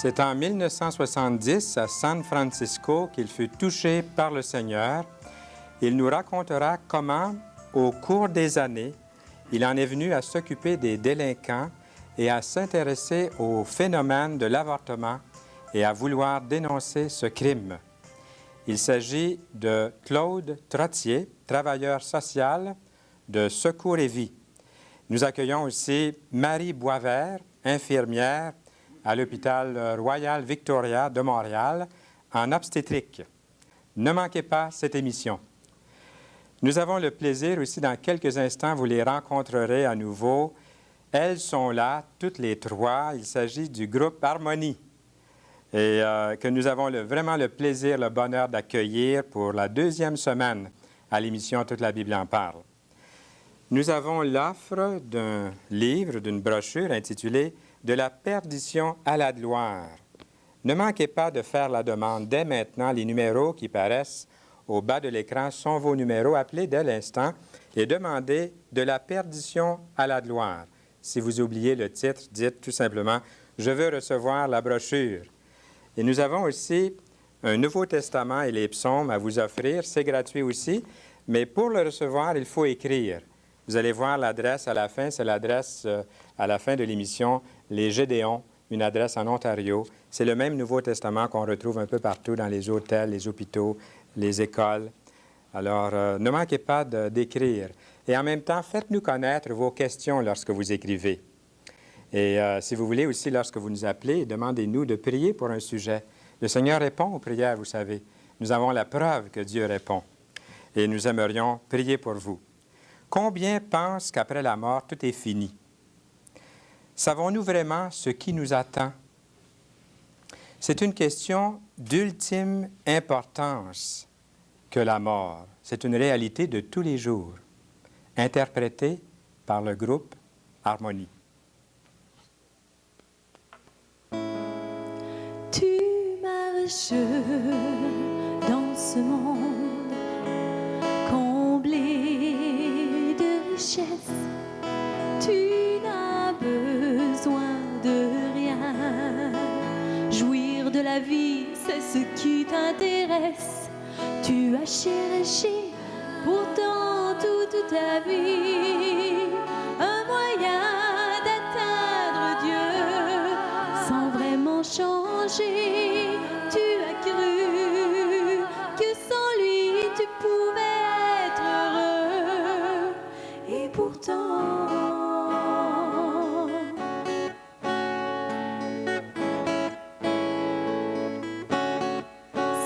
C'est en 1970, à San Francisco, qu'il fut touché par le Seigneur. Il nous racontera comment, au cours des années, il en est venu à s'occuper des délinquants et à s'intéresser au phénomène de l'avortement et à vouloir dénoncer ce crime. Il s'agit de Claude Trottier, travailleur social de Secours et Vie. Nous accueillons aussi Marie Boisvert, infirmière à l'hôpital Royal Victoria de Montréal, en obstétrique. Ne manquez pas cette émission. Nous avons le plaisir aussi, dans quelques instants, vous les rencontrerez à nouveau. Elles sont là, toutes les trois. Il s'agit du groupe Harmonie et que nous avons vraiment le plaisir, le bonheur d'accueillir pour la deuxième semaine à l'émission Toute la Bible en parle. Nous avons l'offre d'un livre, d'une brochure intitulée « De la perdition à la gloire ». Ne manquez pas de faire la demande dès maintenant. Les numéros qui paraissent au bas de l'écran sont vos numéros. Appelez dès l'instant et demandez « De la perdition à la gloire ». Si vous oubliez le titre, dites tout simplement « Je veux recevoir la brochure ». Et nous avons aussi un Nouveau Testament et les psaumes à vous offrir. C'est gratuit aussi, mais pour le recevoir, il faut écrire. Vous allez voir l'adresse à la fin, c'est l'adresse à la fin de l'émission, les Gédéons, une adresse en Ontario. C'est le même Nouveau Testament qu'on retrouve un peu partout dans les hôtels, les hôpitaux, les écoles. Alors, ne manquez pas d'écrire. Et en même temps, faites-nous connaître vos questions lorsque vous écrivez. Et si vous voulez aussi, lorsque vous nous appelez, demandez-nous de prier pour un sujet. Le Seigneur répond aux prières, vous savez. Nous avons la preuve que Dieu répond. Et nous aimerions prier pour vous. Combien pensent qu'après la mort, tout est fini? Savons-nous vraiment ce qui nous attend? C'est une question d'ultime importance que la mort. C'est une réalité de tous les jours, interprétée par le groupe Harmonie. Tu marches dans ce monde comblé de richesses. Tu n'as besoin de rien. Jouir de la vie, c'est ce qui t'intéresse. Tu as cherché pourtant toute ta vie un moyen d'atteindre Dieu sans vraiment changer. Tu as cru que sans lui tu pouvais être heureux et pourtant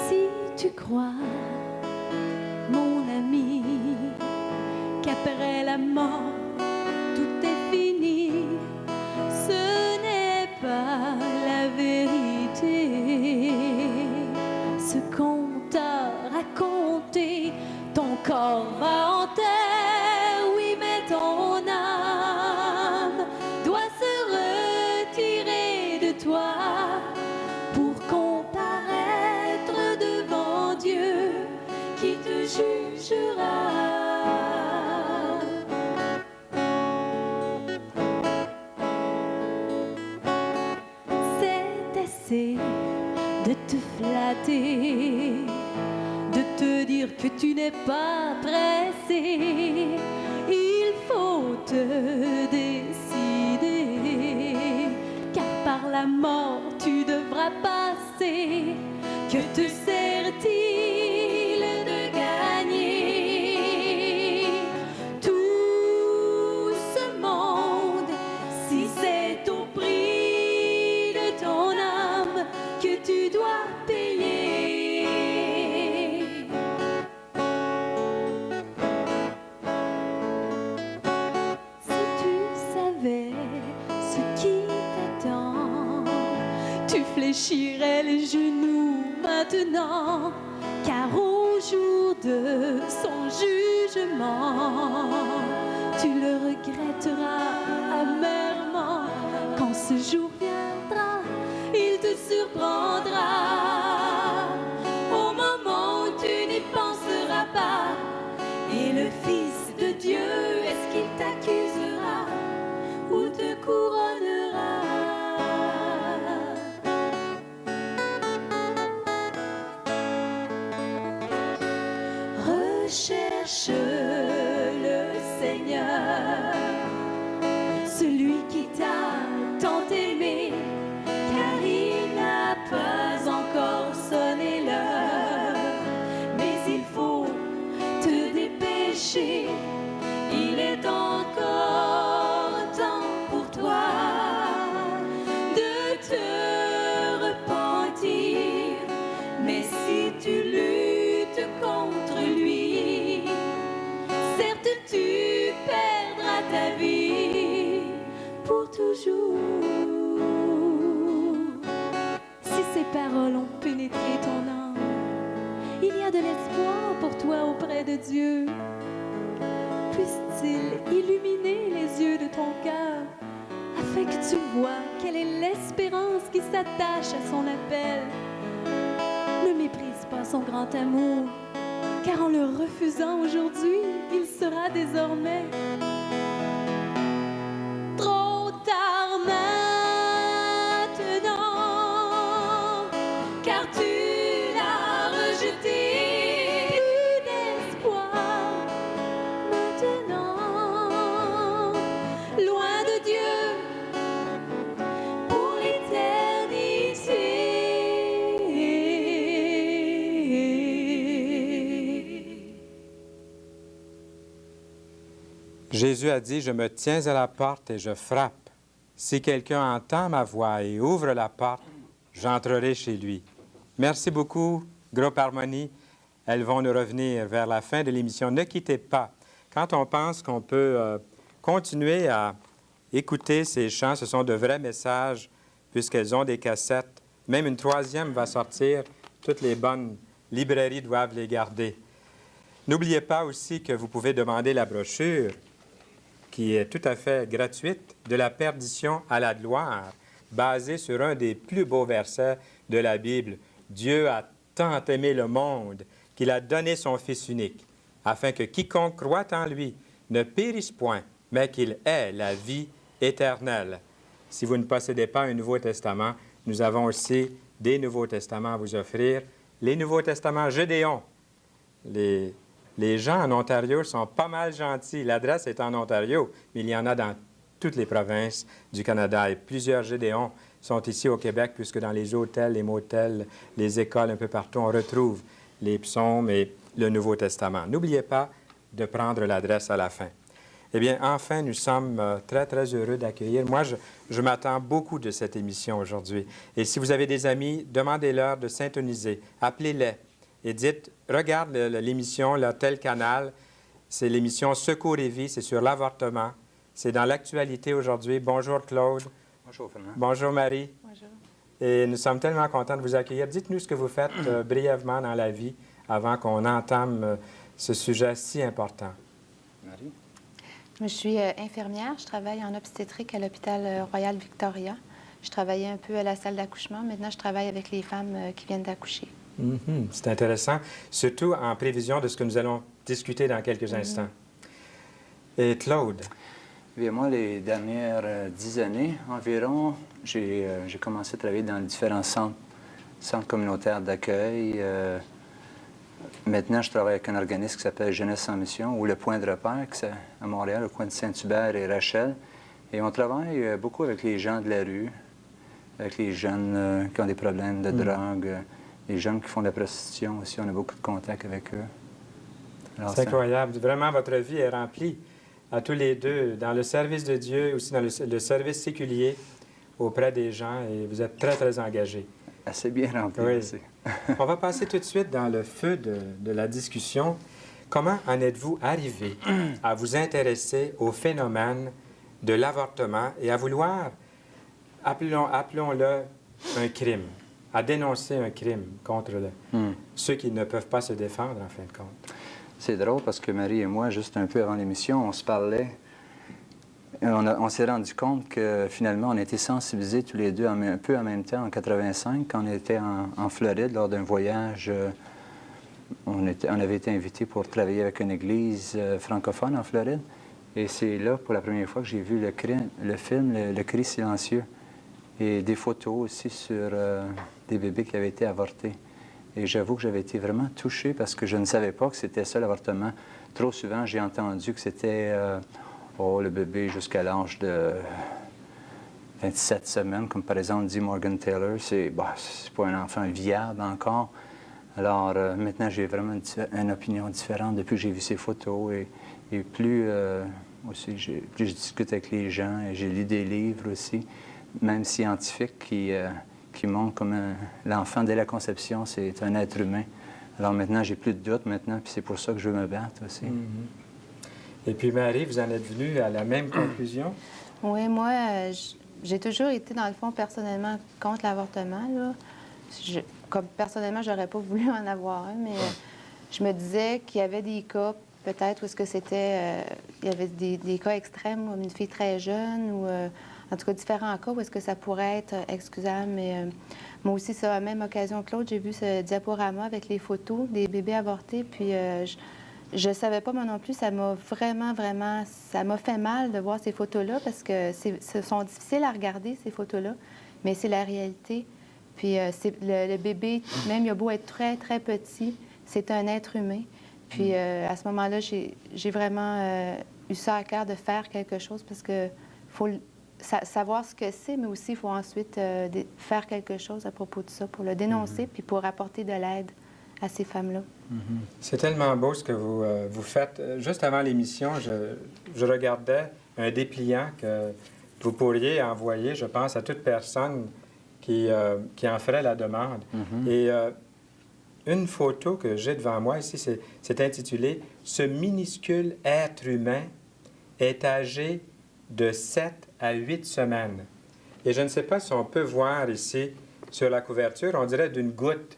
si tu crois, mon ami, qu'après la mort tout est fini, ce n'est pas la vérité. Ce qu'on t'a raconté, ton corps va en terre, oui, mais ton âme doit se retirer de toi pour comparaître devant Dieu qui te jugera. C'est assez de te flatter, de te dire que tu n'es pas pressé. Il faut te décider, car par la mort tu devras passer. Que te sert-il de gagner tout ce monde si c'est au prix de ton âme que tu dois payer? Si tu savais ce qui t'attend, tu fléchirais les genoux maintenant, car au jour de son jugement, tu le regretteras amèrement. Quand ce jour viendra, il te surprendra au moment où tu n'y penseras pas. Et le Fils de Dieu, est-ce qu'il t'accusera ou te couronnera? celui qui t'a tant aimé, car il n'a pas encore sonné l'heure. Mais il faut te dépêcher, il est encore temps pour toi de te repentir. Mais si tu luttes contre lui, certes tu perdras ta vie pour toujours. Si ces paroles ont pénétré ton âme, il y a de l'espoir pour toi auprès de Dieu. Puisse-t-il illuminer les yeux de ton cœur, afin que tu vois quelle est l'espérance qui s'attache à son appel. Ne méprise pas son grand amour, car en le refusant aujourd'hui, il sera désormais trop tard maintenant, car tu l'as rejeté. Plus d'espoir maintenant, loin de Dieu pour l'éternité. Jésus a dit, « Je me tiens à la porte et je frappe. Si quelqu'un entend ma voix et ouvre la porte, j'entrerai chez lui. » Merci beaucoup, Groupe Harmonie. Elles vont nous revenir vers la fin de l'émission. Ne quittez pas. Quand on pense qu'on peut continuer à écouter ces chants, ce sont de vrais messages, puisqu'elles ont des cassettes. Même une troisième va sortir. Toutes les bonnes librairies doivent les garder. N'oubliez pas aussi que vous pouvez demander la brochure, qui est tout à fait gratuite, de la perdition à la gloire, basée sur un des plus beaux versets de la Bible. Dieu a tant aimé le monde qu'il a donné son Fils unique, afin que quiconque croit en lui ne périsse point, mais qu'il ait la vie éternelle. Si vous ne possédez pas un Nouveau Testament, nous avons aussi des Nouveaux Testaments à vous offrir. Les Nouveaux Testaments Gédéon. Les gens en Ontario sont pas mal gentils. L'adresse est en Ontario, mais il y en a dans toutes les provinces du Canada. Et plusieurs Gédéons sont ici au Québec, puisque dans les hôtels, les motels, les écoles, un peu partout, on retrouve les psaumes et le Nouveau Testament. N'oubliez pas de prendre l'adresse à la fin. Eh bien, enfin, nous sommes très, très heureux d'accueillir. Moi, je m'attends beaucoup de cette émission aujourd'hui. Et si vous avez des amis, demandez-leur de syntoniser. Appelez-les et dites, regarde l'émission, tel canal. C'est l'émission Secours et Vie, c'est sur l'avortement. C'est dans l'actualité aujourd'hui. Bonjour Claude. Bonjour Fernand. Bonjour Marie. Bonjour. Et nous sommes tellement contents de vous accueillir. Dites-nous ce que vous faites brièvement dans la vie avant qu'on entame ce sujet si important. Marie? Je suis infirmière. Je travaille en obstétrique à l'hôpital Royal Victoria. Je travaillais un peu à la salle d'accouchement. Maintenant, je travaille avec les femmes qui viennent d'accoucher. C'est intéressant, surtout en prévision de ce que nous allons discuter dans quelques instants. Et Claude? Bien, moi, les dernières 10 années environ, j'ai commencé à travailler dans les différents centres communautaires d'accueil. Maintenant, je travaille avec un organisme qui s'appelle Jeunesse sans mission, ou le Point de repère, qui est à Montréal, le coin de Saint-Hubert et Rachel. Et on travaille beaucoup avec les gens de la rue, avec les jeunes qui ont des problèmes de drogue, les jeunes qui font de la prostitution aussi. On a beaucoup de contacts avec eux. C'est incroyable. Vraiment, votre vie est remplie à tous les deux, dans le service de Dieu et aussi dans le service séculier auprès des gens. Et vous êtes très, très engagés. Assez bien rempli. Oui. Aussi. On va passer tout de suite dans le feu de la discussion. Comment en êtes-vous arrivé à vous intéresser au phénomène de l'avortement et à vouloir, appelons-le un crime, à dénoncer un crime contre ceux qui ne peuvent pas se défendre, en fin de compte? C'est drôle parce que Marie et moi, juste un peu avant l'émission, on se parlait. On s'est rendu compte que finalement, on a été sensibilisés tous les deux un peu en même temps en 85, quand on était en Floride lors d'un voyage. On avait été invités pour travailler avec une église francophone en Floride. Et c'est là, pour la première fois, que j'ai vu le film Le cri silencieux et des photos aussi sur des bébés qui avaient été avortés. Et j'avoue que j'avais été vraiment touché parce que je ne savais pas que c'était ça l'avortement. Trop souvent, j'ai entendu que c'était oh, le bébé jusqu'à l'âge de 27 semaines, comme par exemple dit Morgan Taylor, c'est pas un enfant viable encore. Alors maintenant, j'ai vraiment une opinion différente depuis que j'ai vu ces photos et plus aussi, plus je discute avec les gens et j'ai lu des livres aussi, même scientifiques, qui montrent comme l'enfant dès la conception, c'est un être humain. Alors maintenant, j'ai plus de doutes maintenant, puis c'est pour ça que je veux me battre aussi. Et puis Marie, vous en êtes venue à la même conclusion? Oui, moi, j'ai toujours été, dans le fond, personnellement, contre l'avortement, là. Comme personnellement, j'aurais pas voulu en avoir un, mais je me disais qu'il y avait des cas, peut-être, où est-ce que c'était... il y avait des cas extrêmes, comme une fille très jeune, ou en tout cas différents cas où est-ce que ça pourrait être excusable. Mais moi aussi, c'est à la même occasion que l'autre, j'ai vu ce diaporama avec les photos des bébés avortés, puis je savais pas, moi non plus, ça m'a vraiment, ça m'a fait mal de voir ces photos-là, parce que ce sont difficiles à regarder, ces photos-là, mais c'est la réalité. Puis le bébé, même il a beau être très, très petit, c'est un être humain. Puis à ce moment-là, j'ai vraiment eu ça à cœur de faire quelque chose, parce que faut savoir ce que c'est, mais aussi il faut ensuite faire quelque chose à propos de ça pour le dénoncer, puis pour apporter de l'aide à ces femmes-là. C'est tellement beau ce que vous faites. Juste avant l'émission, je regardais un dépliant que vous pourriez envoyer, je pense, à toute personne qui en ferait la demande. Et une photo que j'ai devant moi ici, c'est intitulé « Ce minuscule être humain est âgé de 7 à 8 semaines ». Et je ne sais pas si on peut voir ici sur la couverture, on dirait d'une goutte.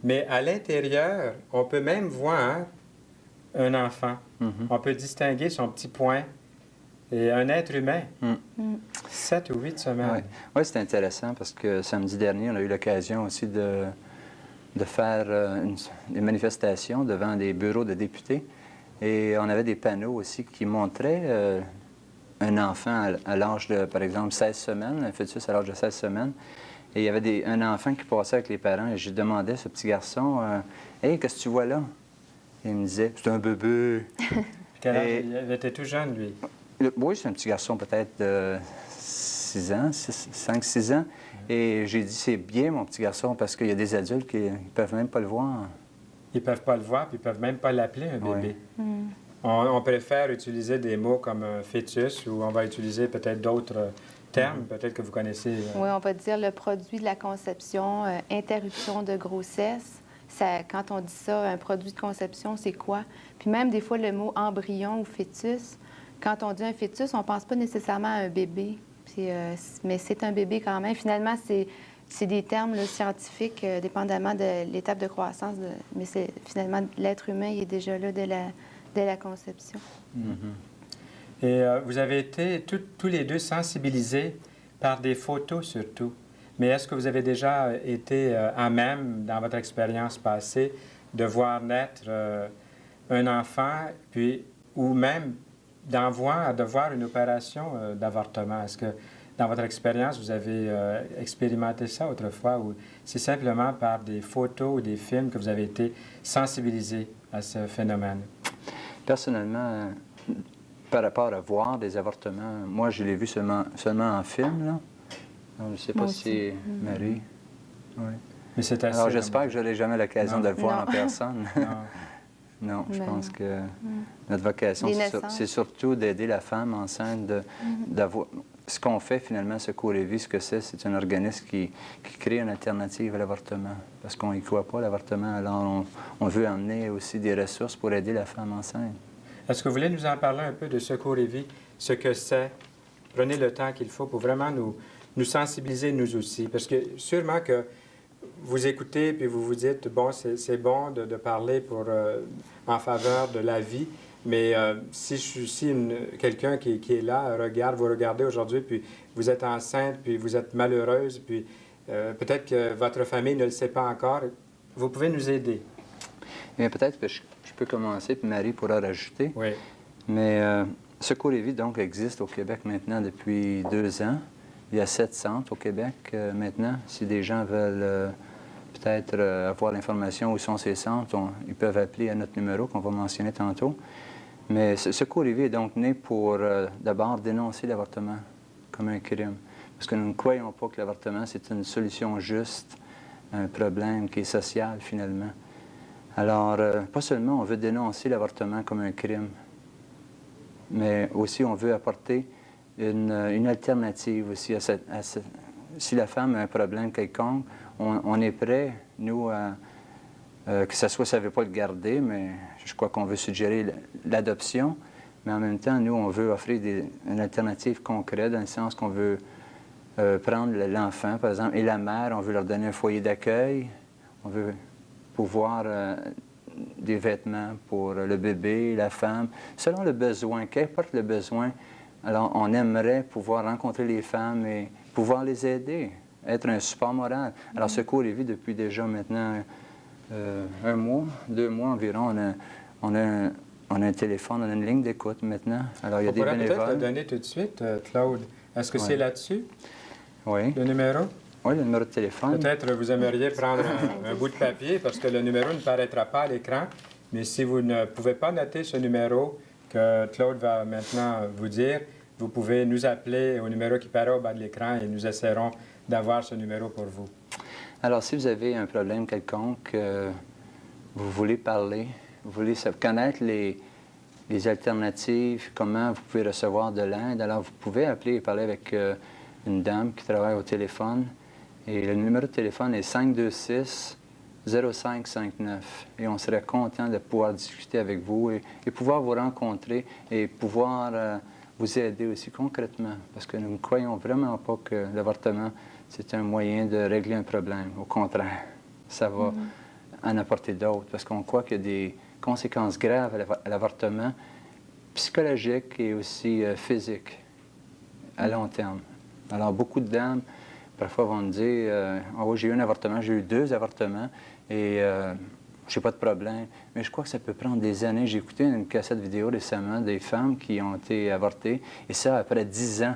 Mais à l'intérieur, on peut même voir un enfant. On peut distinguer son petit poing. Et un être humain, 7 ou 8 semaines. Oui, c'est intéressant parce que samedi dernier, on a eu l'occasion aussi de faire des manifestations devant des bureaux de députés. Et on avait des panneaux aussi qui montraient un enfant à l'âge de, par exemple, 16 semaines, un fœtus à l'âge de 16 semaines. Et il y avait un enfant qui passait avec les parents et je demandais à ce petit garçon « Hey, qu'est-ce que tu vois là? » Et il me disait « C'est un bébé. » Il était tout jeune, lui. Oui, c'est un petit garçon peut-être de 6 ans, 5-6 ans. Et j'ai dit, c'est bien, mon petit garçon, parce qu'il y a des adultes qui ne peuvent même pas le voir. Ils ne peuvent pas le voir, puis ils ne peuvent même pas l'appeler un bébé. On préfère utiliser des mots comme un fœtus, ou on va utiliser peut-être d'autres termes, peut-être que vous connaissez. Oui, on va dire le produit de la conception, interruption de grossesse. Quand on dit ça, un produit de conception, c'est quoi? Puis même des fois, le mot embryon ou fœtus, quand on dit un fœtus, on ne pense pas nécessairement à un bébé. Puis, mais c'est un bébé quand même. Finalement, c'est des termes là, scientifiques, dépendamment de l'étape de croissance. Mais finalement, l'être humain, il est déjà là dès la conception. Et vous avez été tous les deux sensibilisés par des photos surtout. Mais est-ce que vous avez déjà été à même, dans votre expérience passée, de voir naître un enfant, puis, ou même de voir une opération d'avortement? Est-ce que, dans votre expérience, vous avez expérimenté ça autrefois, ou c'est simplement par des photos ou des films que vous avez été sensibilisés à ce phénomène? Personnellement, par rapport à voir des avortements, moi, je l'ai vu seulement en film, là. Donc, je ne sais pas si Marie... Oui. Mais c'est assez... Alors, j'espère que je n'aurai jamais l'occasion de le voir en personne. Non. Non, je pense que notre vocation, c'est surtout d'aider la femme enceinte, d'avoir... Ce qu'on fait, finalement, Secours et Vie, ce que c'est un organisme qui crée une alternative à l'avortement. Parce qu'on n'y croit pas, l'avortement. Alors, on veut amener aussi des ressources pour aider la femme enceinte. Est-ce que vous voulez nous en parler un peu de Secours et Vie, ce que c'est? Prenez le temps qu'il faut pour vraiment nous sensibiliser, nous aussi. Parce que sûrement que vous écoutez puis vous vous dites, bon, c'est bon de parler en faveur de la vie, mais si quelqu'un qui est là, vous regardez aujourd'hui, puis vous êtes enceinte, puis vous êtes malheureuse, puis peut-être que votre famille ne le sait pas encore, vous pouvez nous aider. Bien, peut-être que je peux commencer, puis Marie pourra rajouter. Oui. Mais Secours et Vie, donc, existe au Québec maintenant depuis 2 ans. Il y a 7 centres au Québec maintenant. Si des gens veulent peut-être avoir l'information où sont ces centres, ils peuvent appeler à notre numéro qu'on va mentionner tantôt. Mais Secours Lévis est donc né pour d'abord dénoncer l'avortement comme un crime. Parce que nous ne croyons pas que l'avortement, c'est une solution juste à un problème qui est social, finalement. Alors, pas seulement on veut dénoncer l'avortement comme un crime, mais aussi on veut apporter une alternative aussi si la femme a un problème quelconque, on est prêt, nous, que ça soit, ça ne veut pas le garder, mais je crois qu'on veut suggérer l'adoption, mais en même temps, nous, on veut offrir une alternative concrète, dans le sens qu'on veut prendre l'enfant, par exemple, et la mère, on veut leur donner un foyer d'accueil, on veut pouvoir des vêtements pour le bébé, la femme, selon le besoin, qu'importe le besoin. Alors, on aimerait pouvoir rencontrer les femmes et pouvoir les aider, être un support moral. Alors, Secours Lévis, depuis déjà maintenant 1 mois, 2 mois environ, on a un téléphone, on a une ligne d'écoute maintenant. Alors, il y a des bénévoles. On pourrait peut-être le donner tout de suite, Claude. Est-ce que c'est là-dessus, oui, le numéro? Oui, le numéro de téléphone. Peut-être vous aimeriez prendre un bout de papier parce que le numéro ne paraîtra pas à l'écran. Mais si vous ne pouvez pas noter ce numéro que Claude va maintenant vous dire, vous pouvez nous appeler au numéro qui paraît au bas de l'écran et nous essaierons d'avoir ce numéro pour vous. Alors, si vous avez un problème quelconque, vous voulez parler, vous voulez connaître les alternatives, comment vous pouvez recevoir de l'aide, alors vous pouvez appeler et parler avec une dame qui travaille au téléphone. Et le numéro de téléphone est 526-0559. Et on serait content de pouvoir discuter avec vous et pouvoir vous rencontrer et pouvoir vous aider aussi concrètement. Parce que nous ne croyons vraiment pas que l'avortement, c'est un moyen de régler un problème. Au contraire, ça va en apporter d'autres. Parce qu'on croit qu'il y a des conséquences graves à l'avortement, psychologiques et aussi physiques, à long terme. Alors, beaucoup de dames, parfois, vont me dire « Oh, j'ai eu un avortement, j'ai eu 2 avortements et j'ai pas de problème. » Mais je crois que ça peut prendre des années. J'ai écouté une cassette vidéo récemment des femmes qui ont été avortées, et ça après 10 ans.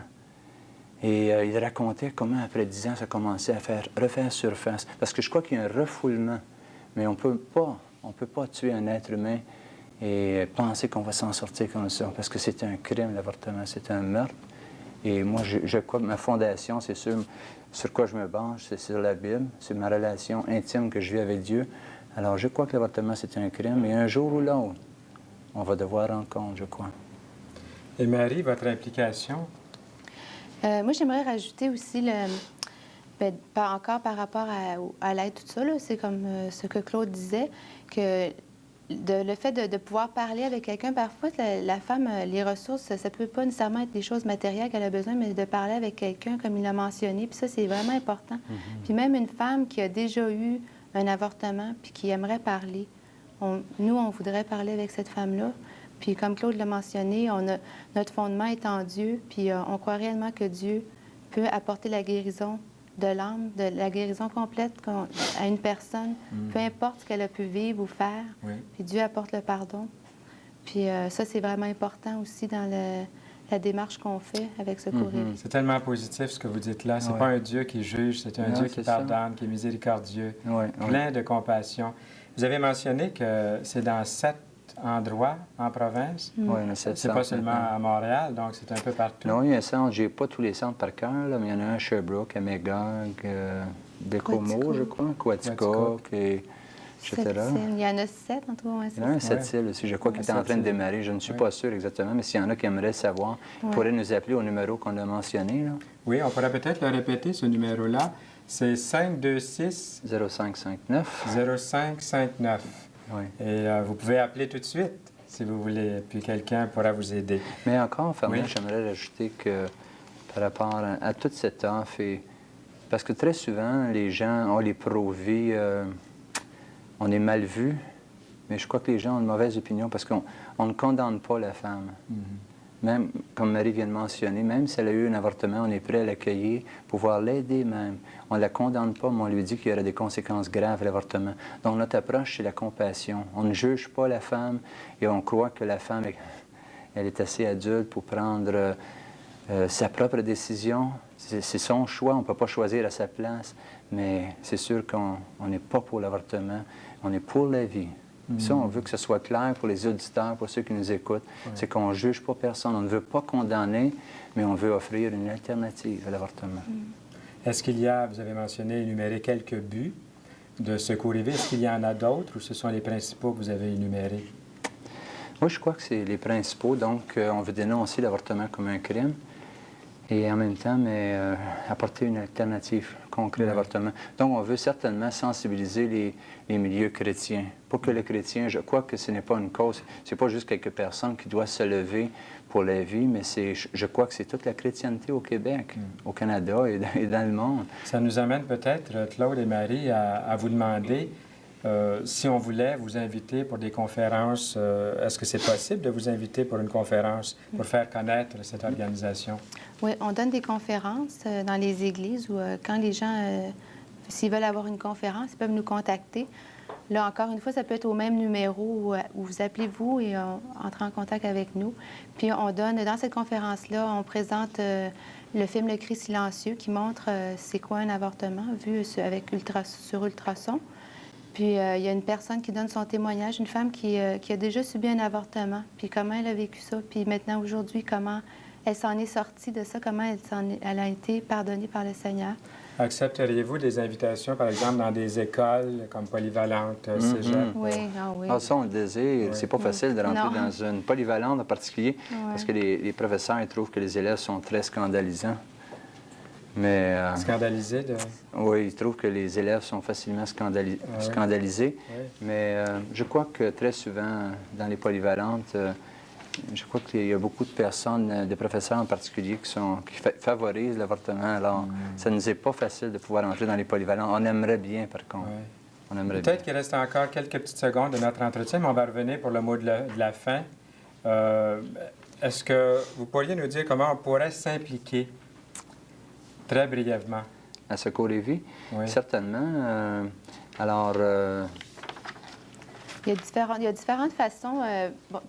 Et ils racontaient comment, après 10 ans, ça commençait à refaire surface. Parce que je crois qu'il y a un refoulement. Mais on peut pas tuer un être humain et penser qu'on va s'en sortir comme ça. Parce que c'est un crime, l'avortement. C'est un meurtre. Et moi, je crois que ma fondation, c'est sur quoi je me base, c'est sur la Bible, c'est ma relation intime que je vis avec Dieu. Alors, je crois que l'avortement, c'est un crime. Et un jour ou l'autre, on va devoir rendre compte, je crois. Et Marie, votre implication? Moi, j'aimerais rajouter aussi, encore par rapport à l'aide, tout ça, c'est comme ce que Claude disait, que le fait de pouvoir parler avec quelqu'un, parfois, la femme, les ressources, ça ne peut pas nécessairement être des choses matérielles qu'elle a besoin, mais de parler avec quelqu'un, comme il l'a mentionné, puis ça, c'est vraiment important. Puis même une femme qui a déjà eu un avortement, puis qui aimerait parler, nous, on voudrait parler avec cette femme-là. Puis comme Claude l'a mentionné, notre fondement est en Dieu, puis on croit réellement que Dieu peut apporter la guérison de l'âme, de la guérison complète à une personne, peu importe ce qu'elle a pu vivre ou faire. Oui. Puis Dieu apporte le pardon. Puis ça, c'est vraiment important aussi dans la démarche qu'on fait avec Secours Lévis. C'est tellement positif ce que vous dites là. C'est pas un Dieu qui juge, c'est un Dieu qui pardonne, qui est miséricordieux, plein de compassion. Vous avez mentionné que c'est dans 7 endroits en province. Oui, il y en a 7 C'est pas seulement à Montréal, donc c'est un peu partout. Non, il y a un centre, j'ai pas tous les centres par cœur, là, mais il y en a un à Sherbrooke, à Magog, Bécomo, je crois, Quaticook, etc. Il y en a 7 en tout cas. Il y en a un 7 aussi, je crois, qui est en train de démarrer. Je ne suis pas sûr exactement, mais s'il y en a qui aimeraient savoir, ils pourraient nous appeler au numéro qu'on a mentionné. Là. Oui, on pourrait peut-être le répéter, ce numéro-là. C'est 526 0559. 0559. Oui. Et vous pouvez appeler tout de suite, si vous voulez, puis quelqu'un pourra vous aider. Mais encore, Fernand, j'aimerais rajouter que par rapport à toute cette offre, parce que très souvent, les gens ont les pro-vie, on est mal vu, mais je crois que les gens ont une mauvaise opinion parce qu'on ne condamne pas la femme. Même, comme Marie vient de mentionner, même si elle a eu un avortement, on est prêt à l'accueillir, pouvoir l'aider même. On ne la condamne pas, mais on lui dit qu'il y aura des conséquences graves à l'avortement. Donc, notre approche, c'est la compassion. On ne juge pas la femme et on croit que la femme, elle est assez adulte pour prendre sa propre décision. C'est son choix, on ne peut pas choisir à sa place. Mais c'est sûr qu'on n'est pas pour l'avortement, on est pour la vie. Ça, on veut que ce soit clair pour les auditeurs, pour ceux qui nous écoutent. C'est qu'on ne juge pas personne. On ne veut pas condamner, mais on veut offrir une alternative à l'avortement. Est-ce qu'il y a, vous avez mentionné, énuméré quelques buts de Secours et Vie. Est-ce qu'il y en a d'autres ou ce sont les principaux que vous avez énumérés? Moi, je crois que c'est les principaux. Donc, on veut dénoncer l'avortement comme un crime et en même temps, apporter une alternative concrète à l'avortement. Donc, on veut certainement sensibiliser les milieux chrétiens. Pour que les chrétiens, je crois que ce n'est pas une cause, c'est pas juste quelques personnes qui doivent se lever pour la vie, mais je crois que c'est toute la chrétienté au Québec, au Canada et dans le monde. Ça nous amène peut-être, Claude et Marie, à vous demander si on voulait vous inviter pour des conférences. Est-ce que c'est possible de vous inviter pour une conférence pour faire connaître cette organisation? Oui, on donne des conférences dans les églises où quand les gens, s'ils veulent avoir une conférence, ils peuvent nous contacter. Là, encore une fois, ça peut être au même numéro où vous appelez-vous et entrez en contact avec nous. Puis on donne, dans cette conférence-là, on présente le film Le cri silencieux qui montre c'est quoi un avortement vu sur ultrason. Puis il y a une personne qui donne son témoignage, une femme qui a déjà subi un avortement, puis comment elle a vécu ça, puis maintenant, aujourd'hui, comment elle s'en est sortie de ça, comment elle a été pardonnée par le Seigneur. Accepteriez-vous des invitations, par exemple, dans des écoles comme Polyvalente, Cégep? Oui, oui. Ah, ça, on le désire. C'est pas facile de rentrer dans une polyvalente en particulier parce que les professeurs ils trouvent que les élèves sont très scandalisants. Mais, Scandalisés de... Oui, ils trouvent que les élèves sont facilement scandalisés. Oui. Mais je crois que très souvent, dans les polyvalentes, je crois qu'il y a beaucoup de personnes, des professeurs en particulier, qui favorisent l'avortement. Alors, ça ne nous est pas facile de pouvoir entrer dans les polyvalents. On aimerait bien, par contre. Oui. On aimerait Peut-être bien. qu'il reste encore quelques petites secondes de notre entretien, mais on va revenir pour le mot de la fin. Est-ce que vous pourriez nous dire comment on pourrait s'impliquer, très brièvement? À Secours et Vie? Oui. Certainement. Il y a différentes façons.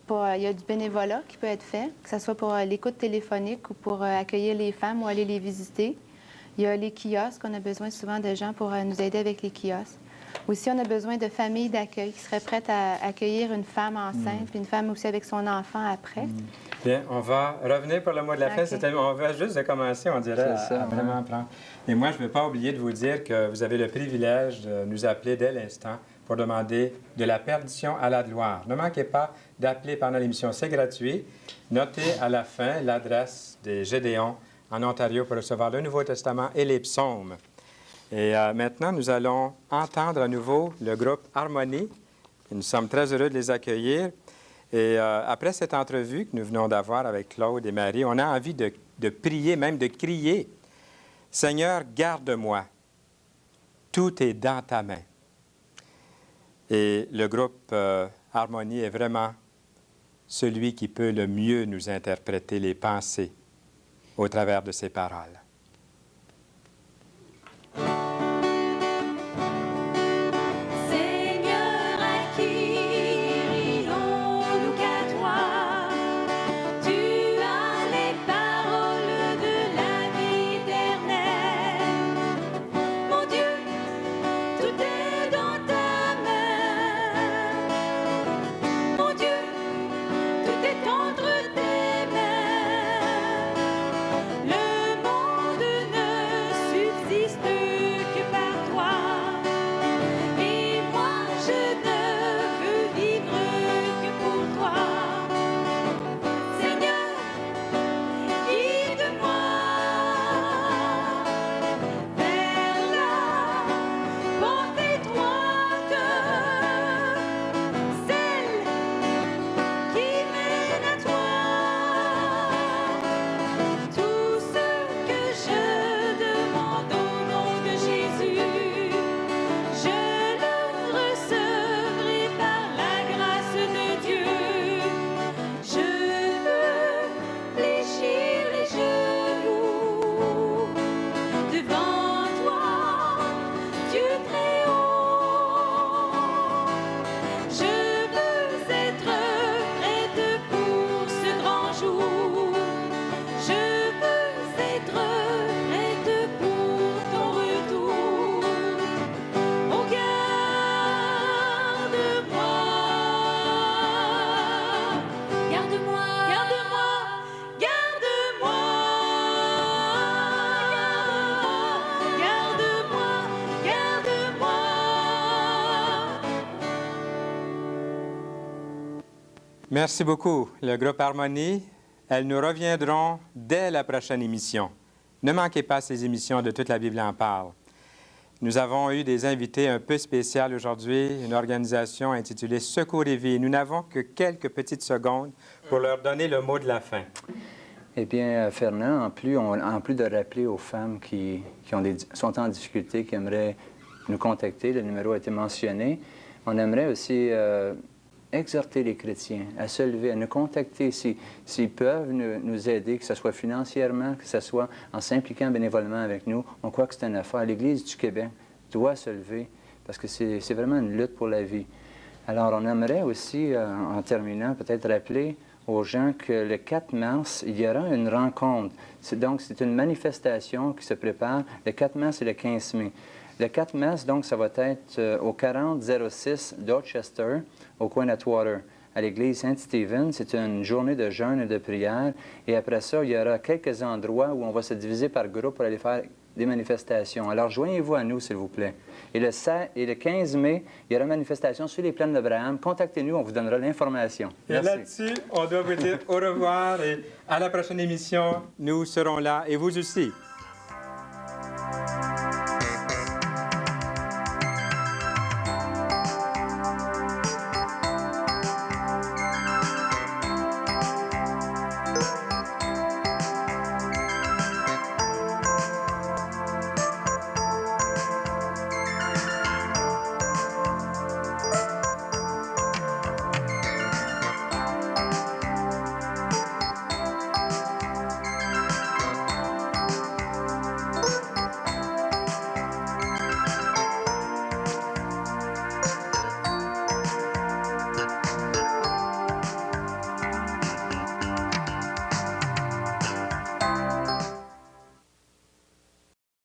Il y a du bénévolat qui peut être fait, que ce soit pour l'écoute téléphonique ou pour accueillir les femmes ou aller les visiter. Il y a les kiosques. On a besoin souvent de gens pour nous aider avec les kiosques. Aussi, on a besoin de familles d'accueil qui seraient prêtes à accueillir une femme enceinte, puis une femme aussi avec son enfant après. Bien, on va revenir pour le mot de la fin. On va juste de commencer, on dirait, à vraiment prendre. Et moi, je ne veux pas oublier de vous dire que vous avez le privilège de nous appeler dès l'instant pour demander de la perdition à la gloire. Ne manquez pas d'appeler pendant l'émission, c'est gratuit. Notez à la fin l'adresse des Gédéons en Ontario pour recevoir le Nouveau Testament et les psaumes. Et maintenant, nous allons entendre à nouveau le groupe Harmonie. Et nous sommes très heureux de les accueillir. Et après cette entrevue que nous venons d'avoir avec Claude et Marie, on a envie de prier, même de crier. « Seigneur, garde-moi. Tout est dans ta main. » Et le groupe Harmonie est vraiment celui qui peut le mieux nous interpréter les pensées au travers de ces paroles. Entre tes mains, le monde Merci beaucoup, le groupe Harmonie. Elles nous reviendront dès la prochaine émission. Ne manquez pas ces émissions de Toute la Bible en parle. Nous avons eu des invités un peu spéciaux aujourd'hui, une organisation intitulée Secours et Vie. Nous n'avons que quelques petites secondes pour leur donner le mot de la fin. Eh bien, Fernand, en plus de rappeler aux femmes qui sont en difficulté, qui aimeraient nous contacter, le numéro a été mentionné, on aimerait aussi exhorter les chrétiens à se lever, à nous contacter s'ils peuvent nous aider, que ce soit financièrement, que ce soit en s'impliquant bénévolement avec nous. On croit que c'est une affaire. L'Église du Québec doit se lever parce que c'est vraiment une lutte pour la vie. Alors, on aimerait aussi, en terminant, peut-être rappeler aux gens que le 4 mars, il y aura une rencontre. Donc, c'est une manifestation qui se prépare le 4 mars et le 15 mai. Le 4 mars, donc, ça va être au 4006 Dorchester, au coin d'Atwater, à l'église Saint-Stephen. C'est une journée de jeûne et de prière. Et après ça, il y aura quelques endroits où on va se diviser par groupe pour aller faire des manifestations. Alors, joignez-vous à nous, s'il vous plaît. Et le 15 mai, il y aura une manifestation sur les plaines d'Abraham. Contactez-nous, on vous donnera l'information. Et là-dessus, on doit vous dire au revoir et à la prochaine émission, nous serons là et vous aussi.